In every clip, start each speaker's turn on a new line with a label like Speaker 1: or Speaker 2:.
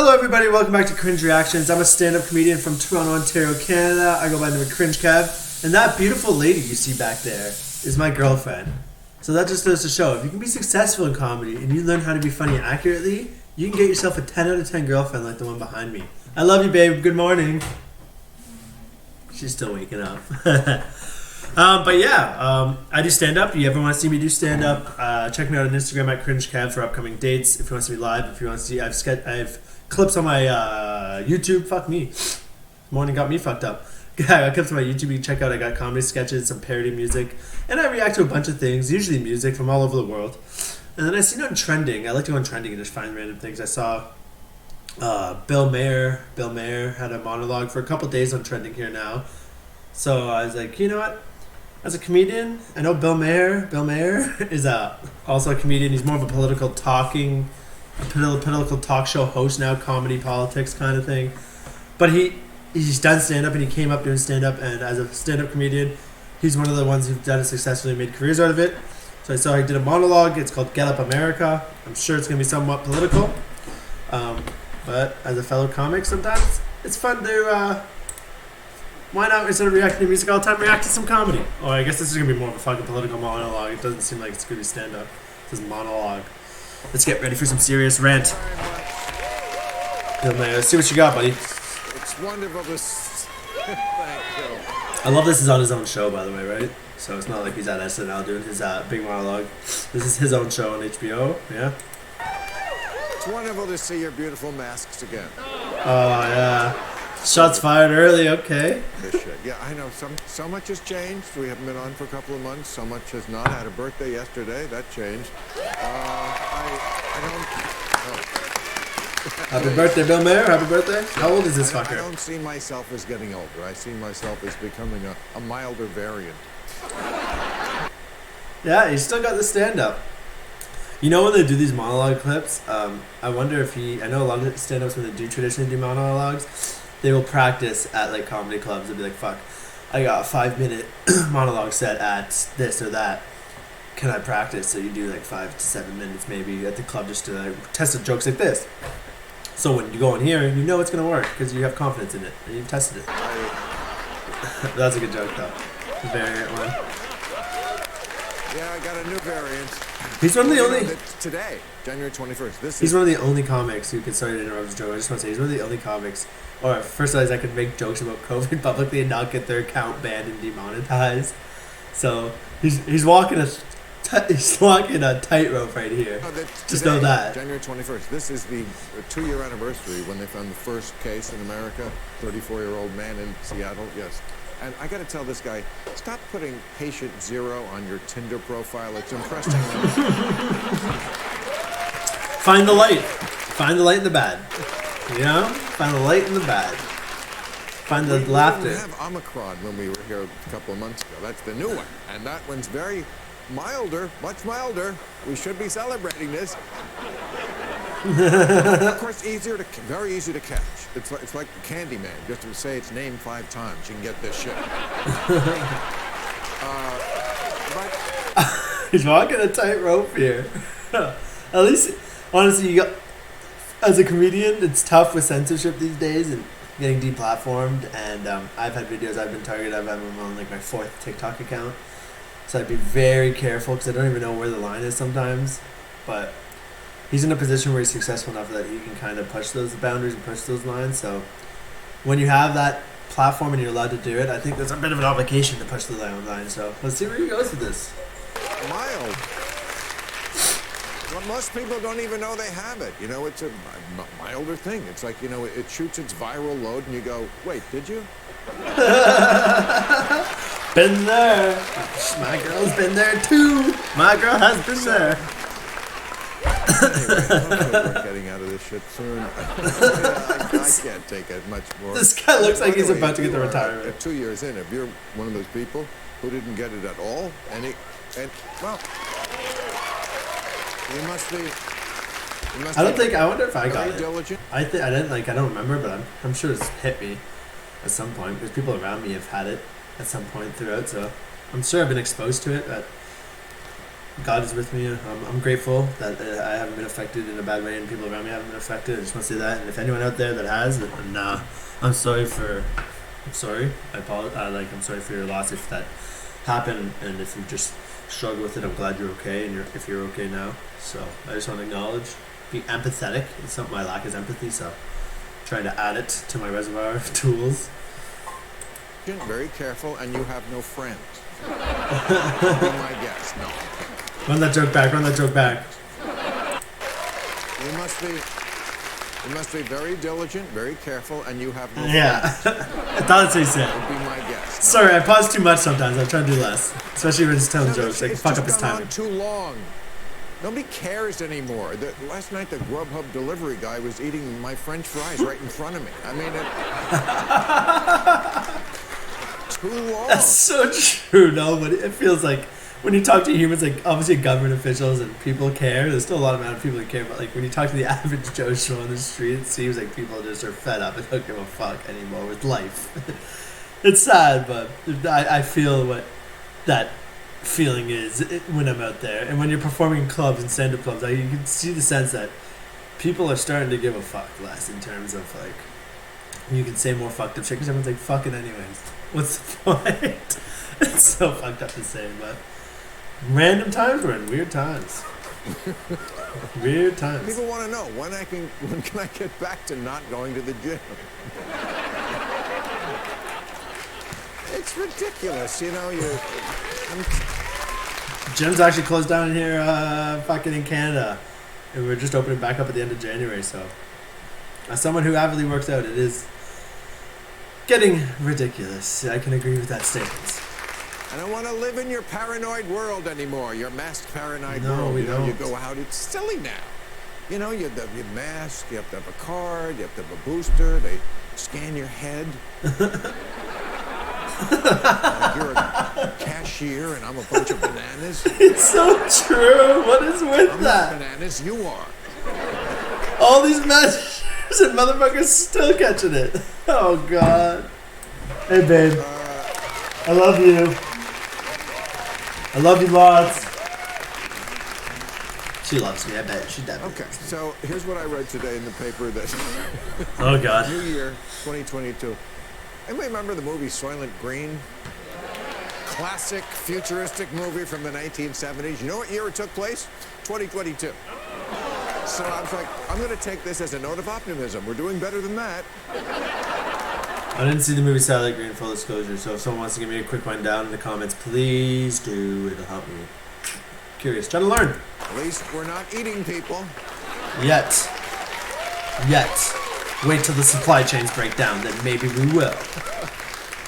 Speaker 1: Hello everybody, welcome back to Cringe Reactions. I'm a stand-up comedian from Toronto, Ontario, Canada. I go by the name of Cringe Kev. And that beautiful lady you see back there is my girlfriend. So that just goes to show, if you can be successful in comedy and you learn how to be funny accurately, you can get yourself a 10 out of 10 girlfriend like the one behind me. I love you, babe. Good morning. She's still waking up. I do stand-up. You ever want to see me do stand-up, check me out on Instagram at Cringe Kev for upcoming dates. If you want to see me live, if you want to see, I have clips on my YouTube. Fuck me. Morning got me fucked up. I got clips on my YouTube you can check out. I got comedy sketches, some parody music, and I react to a bunch of things, usually music from all over the world. And then I seen on trending. I like to go on trending and just find random things. I saw Bill Maher had a monologue for a couple days on trending here now. So I was like, you know what? As a comedian, I know Bill Maher is also a comedian. He's more of a political talk show host now, comedy, politics kind of thing. But he's done stand-up and he came up doing stand-up, and as a stand-up comedian, he's one of the ones who've done it successfully and made careers out of it. So I saw he did a monologue. It's called Get Up America. I'm sure it's going to be somewhat political. But as a fellow comic, sometimes it's fun to... why not, instead of reacting to music all the time, react to some comedy? Oh, I guess this is going to be more of a fucking political monologue. It doesn't seem like it's going to be stand-up. This is monologue. Let's get ready for some serious rant. Let's see what you got, buddy.
Speaker 2: It's wonderful to... Thank you.
Speaker 1: I love this is on his own show, by the way, right? So it's not like he's at SNL doing his big monologue. This is his own show on HBO, yeah?
Speaker 2: It's wonderful to see your beautiful masks again.
Speaker 1: Oh, yeah. Shots fired early, okay.
Speaker 2: Yeah, I know. So much has changed. We haven't been on for a couple of months. So much has not. I had a birthday yesterday. That changed. I don't...
Speaker 1: Happy birthday, Bill Maher. Happy birthday. How old is this fucker?
Speaker 2: I don't see myself as getting older. I see myself as becoming a milder variant.
Speaker 1: Yeah, he's still got the stand-up. You know when they do these monologue clips, I wonder if I know a lot of stand-ups when they do traditionally do monologues, they will practice at like comedy clubs. They'll be like, fuck, I got a 5-minute monologue set at this or that. Can I practice? So you do like 5 to 7 minutes maybe at the club just to like, test the jokes like this. So when you go in here, you know it's going to work because you have confidence in it and you've tested it. That's a good joke though. The variant one.
Speaker 2: Yeah, I got a new variant.
Speaker 1: He's one of the only...
Speaker 2: Today, January 21st.
Speaker 1: He's one of the only comics who can... Sorry to interrupt, Joe. I just want to say he's one of the only comics... Or first of all, I could make jokes about COVID publicly and not get their account banned and demonetized. So he's walking a tightrope right here. Just know that.
Speaker 2: January 21st. This is the 2-year anniversary when they found the first case in America. 34-year-old man in Seattle. Yes. And I got to tell this guy, stop putting patient 0 on your Tinder profile. It's impressing.
Speaker 1: Find the light. Find the light in the bad. You know? Find the light in the bad. Find the laughter.
Speaker 2: We have Omicron when we were here a couple of months ago. That's the new one. And that one's very milder, much milder. We should be celebrating this. Of course, very easy to catch. It's like the Candyman. You have to say its name 5 times. You can get this shit.
Speaker 1: He's walking a tightrope here. At least, honestly, as a comedian, it's tough with censorship these days and getting deplatformed. And I've had videos I've been targeted. I'm on like my 4th TikTok account, so I'd be very careful because I don't even know where the line is sometimes. But he's in a position where he's successful enough that he can kind of push those boundaries and push those lines. So when you have that platform and you're allowed to do it, I think there's a bit of an obligation to push the line. So let's see where he goes with this.
Speaker 2: Mild. Well, most people don't even know they have it. You know, it's a milder thing. It's like, you know, it shoots its viral load and you go, wait, did you?
Speaker 1: Been there. My girl's been there too. My girl has been there.
Speaker 2: Anyway, we're getting out of this shit soon. I can't take it much more.
Speaker 1: This guy looks like he's about to get the retirement.
Speaker 2: 2 years in, if you're one of those people who didn't get it at all, well, you must be.
Speaker 1: I wonder if I got it.
Speaker 2: Diligent.
Speaker 1: I don't remember, but I'm sure it's hit me at some point because people around me have had it at some point throughout. So I'm sure I've been exposed to it. But God is with me. I'm grateful that I haven't been affected in a bad way, and people around me haven't been affected. I just want to say that. And if anyone out there that has, then I'm sorry. I apologize. I'm sorry for your loss if that happened, and if you just struggle with it. I'm glad you're okay, and if you're okay now. So I just want to acknowledge, be empathetic. It's something I lack is empathy. So trying to add it to my reservoir of tools.
Speaker 2: Very careful, and you have no friends. Be my guest. No.
Speaker 1: Run that joke back.
Speaker 2: You must be very diligent, very careful, and you have no
Speaker 1: Yeah.
Speaker 2: friends.
Speaker 1: I thought that's what he said.
Speaker 2: Be my guest.
Speaker 1: Sorry, I pause too much sometimes. I'm trying to do less. Especially when he's telling jokes. Like,
Speaker 2: It's
Speaker 1: fuck
Speaker 2: just
Speaker 1: up his
Speaker 2: gone
Speaker 1: timing.
Speaker 2: on too long. Nobody cares anymore. Last night, the Grubhub delivery guy was eating my French fries right in front of me. I mean, too long.
Speaker 1: That's so true, no, but it feels like when you talk to humans, like obviously government officials and people care. There's still a lot of amount of people that care, but like when you talk to the average Joe Schmo on the street, it seems like people just are fed up and don't give a fuck anymore with life. It's sad, but I feel what that feeling is when I'm out there, and when you're performing in clubs and stand-up clubs, you can see the sense that people are starting to give a fuck less in terms of like you can say more fucked up shit because everyone's like fucking anyways. What's the point? It's so fucked up to say, but random times we're in weird times. Weird times.
Speaker 2: People want to know when can I get back to not going to the gym? It's ridiculous, you know.
Speaker 1: Gym's actually closed down in here, fucking in Canada, and we're just opening back up at the end of January. So, as someone who avidly works out, it is getting ridiculous. I can agree with that statement.
Speaker 2: I don't want to live in your paranoid world anymore. Your masked paranoid
Speaker 1: No,
Speaker 2: world.
Speaker 1: we
Speaker 2: You know,
Speaker 1: don't.
Speaker 2: you go out. It's silly now. You know, you have your mask. You have to have a card. You have to have a booster. They scan your head. Like you're a cashier and I'm a bunch of bananas.
Speaker 1: It's so true. What is with
Speaker 2: I'm
Speaker 1: that?
Speaker 2: not bananas. You are.
Speaker 1: All these measures and motherfuckers still catching it. Oh god. Hey babe. I love you. I love you lots. She loves me, I bet. She definitely
Speaker 2: Okay,
Speaker 1: loves me.
Speaker 2: so here's what I read today in the paper that
Speaker 1: Oh god.
Speaker 2: New Year 2022. Anybody remember the movie Soylent Green? Classic futuristic movie from the 1970s. You know what year it took place? 2022. So I was like, I'm going to take this as a note of optimism. We're doing better than that.
Speaker 1: I didn't see the movie Soylent Green, full disclosure, so if someone wants to give me a quick rundown in the comments, please do. It'll help me. Curious. Trying to learn.
Speaker 2: At least we're not eating people.
Speaker 1: Yet. Wait till the supply chains break down, then maybe we will.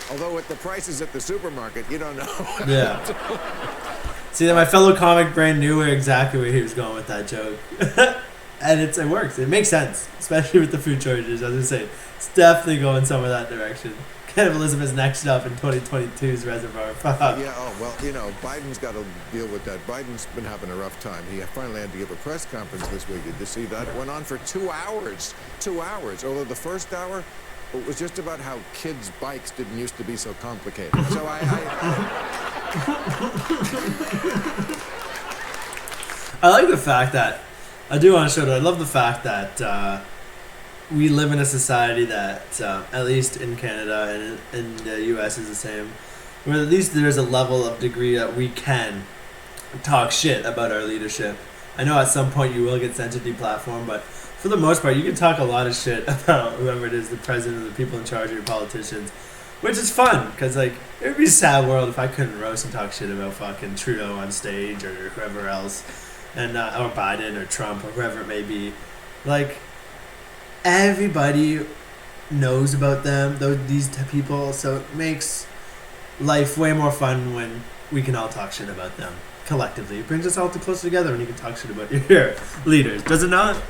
Speaker 2: Although with the prices at the supermarket, you don't know.
Speaker 1: Yeah. See, that my fellow comic brain knew exactly where he was going with that joke. And it works. It makes sense, especially with the food shortages. As I say, it's definitely going some of that direction. Cannibalism next up in 2022's reservoir.
Speaker 2: Yeah, oh, well, you know, Biden's got to deal with that. Biden's been having a rough time. He finally had to give a press conference this week. Did you see that? It went on for 2 hours. 2 hours. Although the first hour, it was just about how kids' bikes didn't used to be so complicated. So
Speaker 1: I like the fact that, I do want to show that, I love the fact that we live in a society that, at least in Canada and in the US is the same, where at least there's a level of degree that we can talk shit about our leadership. I know at some point you will get sent to deplatform, but for the most part, you can talk a lot of shit about whoever it is, the president or the people in charge of your politicians, which is fun, because like, it would be a sad world if I couldn't roast and talk shit about fucking Trudeau on stage or whoever else, and or Biden or Trump or whoever it may be. Like, everybody knows about them, these people, so it makes life way more fun when we can all talk shit about them collectively. It brings us all closer together when you can talk shit about your leaders, does it not?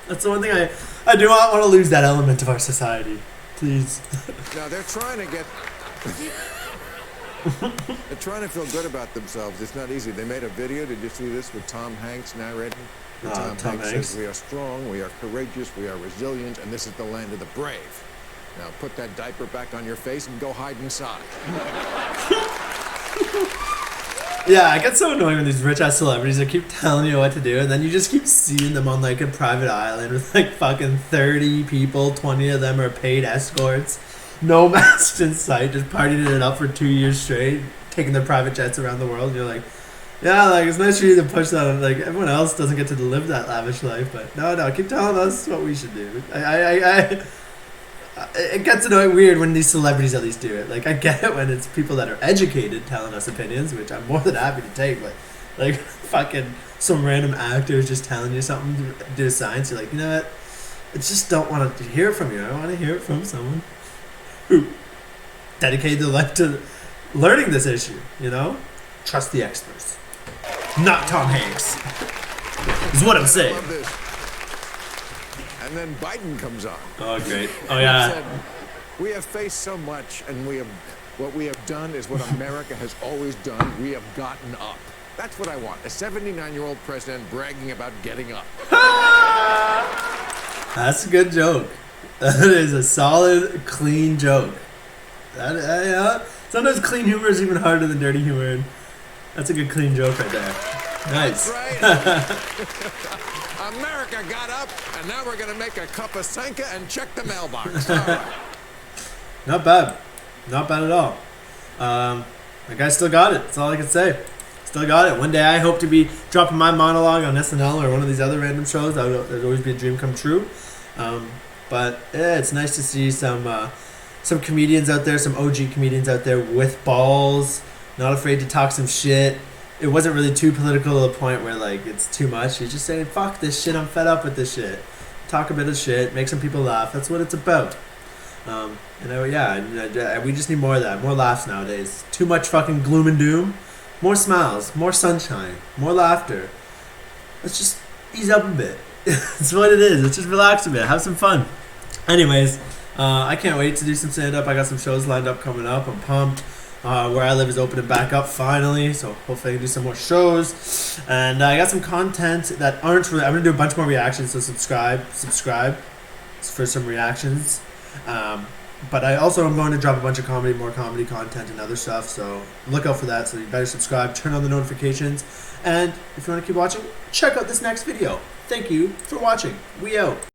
Speaker 1: That's the one thing I do not want to lose that element of our society. Please.
Speaker 2: now they're trying to get... They're trying to feel good about themselves. It's not easy. They made a video. Did you see this with Tom Hanks narrating? Tom Hanks says, "We are strong, we are courageous, we are resilient, and this is the land of the brave. Now put that diaper back on your face and go hide inside."
Speaker 1: Yeah, it gets so annoying when these rich ass celebrities that keep telling you what to do, and then you just keep seeing them on like a private island with like fucking 30 people, 20 of them are paid escorts, no masks in sight, just partying it up for 2 years straight, taking their private jets around the world. And you're like, yeah, like it's nice for you to push that on. Like everyone else doesn't get to live that lavish life, but no, keep telling us what we should do. It gets annoying weird when these celebrities at least do it. Like I get it when it's people that are educated telling us opinions, which I'm more than happy to take, but like fucking some random actors just telling you something to do science, you're like, you know what? I just don't want to hear it from you. I want to hear it from someone who dedicated their life to learning this issue, you know? Trust the experts. Not Tom Hanks. Is what I'm saying.
Speaker 2: And then Biden comes on.
Speaker 1: Oh, great. Oh, yeah.
Speaker 2: Said, we have faced so much, and what we have done is what America has always done. We have gotten up. That's what I want. A 79-year-old president bragging about getting up.
Speaker 1: That's a good joke. That is a solid, clean joke. Sometimes clean humor is even harder than dirty humor. And that's a good, clean joke right there. Nice.
Speaker 2: That's right. America got up, and now we're going to make a cup of Sanka and check the mailbox. All right.
Speaker 1: Not bad. Not bad at all. That guy still got it. That's all I can say. Still got it. One day I hope to be dropping my monologue on SNL or one of these other random shows. That'd always be a dream come true. But yeah, it's nice to see some comedians out there, some OG comedians out there with balls, not afraid to talk some shit. It wasn't really too political to the point where like it's too much. He's just saying, fuck this shit, I'm fed up with this shit. Talk a bit of shit, make some people laugh. That's what it's about. We just need more of that. More laughs nowadays. Too much fucking gloom and doom. More smiles, more sunshine, more laughter. Let's just ease up a bit. That's what it is. Let's just relax a bit, have some fun. Anyways, I can't wait to do some stand-up. I got some shows lined up coming up. I'm pumped. Where I live is opening back up finally, so hopefully I can do some more shows. And I got some content that aren't really. I'm gonna do a bunch more reactions, so subscribe for some reactions. But I also am going to drop a bunch of more comedy content and other stuff. So look out for that. So you better subscribe, turn on the notifications, and if you want to keep watching, check out this next video. Thank you for watching. We out.